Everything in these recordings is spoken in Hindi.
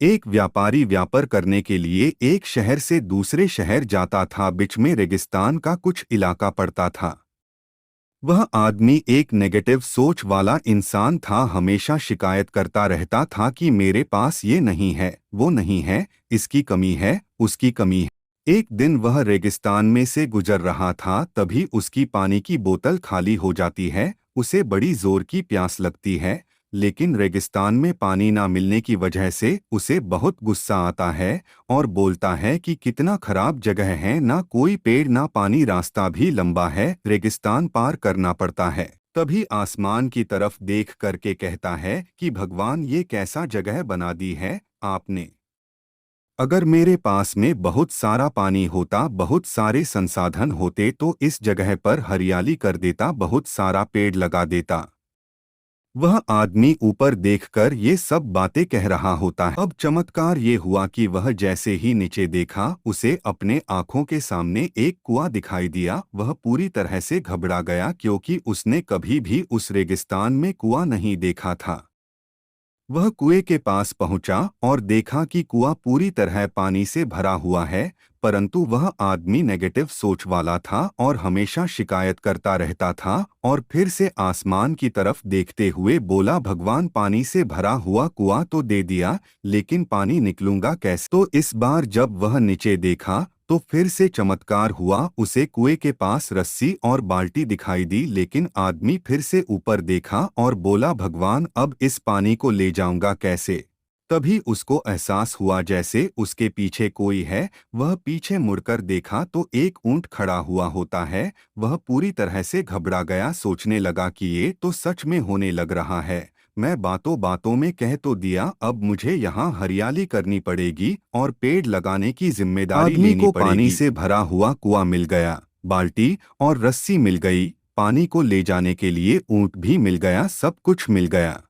एक व्यापारी व्यापार करने के लिए एक शहर से दूसरे शहर जाता था। बीच में रेगिस्तान का कुछ इलाका पड़ता था। वह आदमी एक नेगेटिव सोच वाला इंसान था। हमेशा शिकायत करता रहता था कि मेरे पास ये नहीं है, वो नहीं है, इसकी कमी है, उसकी कमी है। एक दिन वह रेगिस्तान में से गुजर रहा था, तभी उसकी पानी की बोतल खाली हो जाती है। उसे बड़ी जोर की प्यास लगती है, लेकिन रेगिस्तान में पानी ना मिलने की वजह से उसे बहुत गुस्सा आता है और बोलता है कि कितना खराब जगह है, ना कोई पेड़ ना पानी, रास्ता भी लंबा है, रेगिस्तान पार करना पड़ता है। तभी आसमान की तरफ देख करके कहता है कि भगवान, ये कैसा जगह बना दी है आपने। अगर मेरे पास में बहुत सारा पानी होता, बहुत सारे संसाधन होते तो इस जगह पर हरियाली कर देता, बहुत सारा पेड़ लगा देता। वह आदमी ऊपर देखकर ये सब बातें कह रहा होता है। अब चमत्कार ये हुआ कि वह जैसे ही नीचे देखा, उसे अपने आंखों के सामने एक कुआं दिखाई दिया। वह पूरी तरह से घबरा गया, क्योंकि उसने कभी भी उस रेगिस्तान में कुआं नहीं देखा था। वह कुएं के पास पहुंचा और देखा कि कुआं पूरी तरह पानी से भरा हुआ है, परंतु वह आदमी नेगेटिव सोच वाला था और हमेशा शिकायत करता रहता था। और फिर से आसमान की तरफ देखते हुए बोला, भगवान, पानी से भरा हुआ कुआं तो दे दिया, लेकिन पानी निकलूंगा कैसे। तो इस बार जब वह नीचे देखा तो फिर से चमत्कार हुआ। उसे कुएं के पास रस्सी और बाल्टी दिखाई दी, लेकिन आदमी फिर से ऊपर देखा और बोला, भगवान, अब इस पानी को ले जाऊंगा कैसे। तभी उसको एहसास हुआ जैसे उसके पीछे कोई है। वह पीछे मुड़कर देखा तो एक ऊंट खड़ा हुआ होता है। वह पूरी तरह से घबरा गया, सोचने लगा कि ये तो सच में होने लग रहा है। मैं बातों बातों में कह तो दिया, अब मुझे यहाँ हरियाली करनी पड़ेगी और पेड़ लगाने की जिम्मेदारी लेनी पड़ेगी। आदमी को पानी से भरा हुआ कुआं मिल गया, बाल्टी और रस्सी मिल गई, पानी को ले जाने के लिए ऊंट भी मिल गया, सब कुछ मिल गया।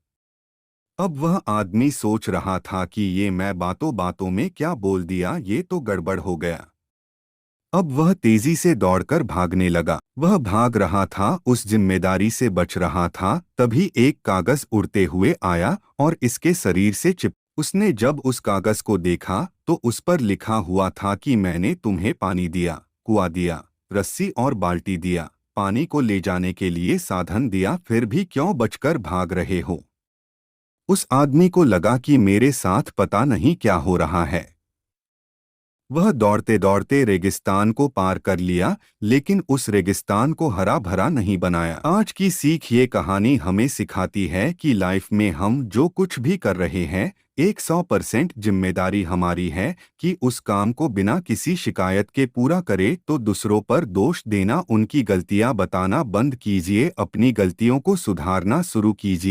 अब वह आदमी सोच रहा था कि ये मैं बातों बातों में क्या बोल दिया, ये तो गड़बड़ हो गया। अब वह तेजी से दौड़कर भागने लगा। वह भाग रहा था, उस जिम्मेदारी से बच रहा था। तभी एक कागज उड़ते हुए आया और इसके शरीर से चिप। उसने जब उस कागज को देखा तो उस पर लिखा हुआ था कि मैंने तुम्हें पानी दिया, कुआं दिया, रस्सी और बाल्टी दिया, पानी को ले जाने के लिए साधन दिया, फिर भी क्यों बचकर भाग रहे हो। उस आदमी को लगा कि मेरे साथ पता नहीं क्या हो रहा है। वह दौड़ते दौड़ते रेगिस्तान को पार कर लिया, लेकिन उस रेगिस्तान को हरा भरा नहीं बनाया। आज की सीख ये कहानी हमें सिखाती है कि लाइफ में हम जो कुछ भी कर रहे हैं, 100% जिम्मेदारी हमारी है कि उस काम को बिना किसी शिकायत के पूरा करे। तो दूसरों पर दोष देना, उनकी गलतियां बताना बंद कीजिए, अपनी गलतियों को सुधारना शुरू कीजिए।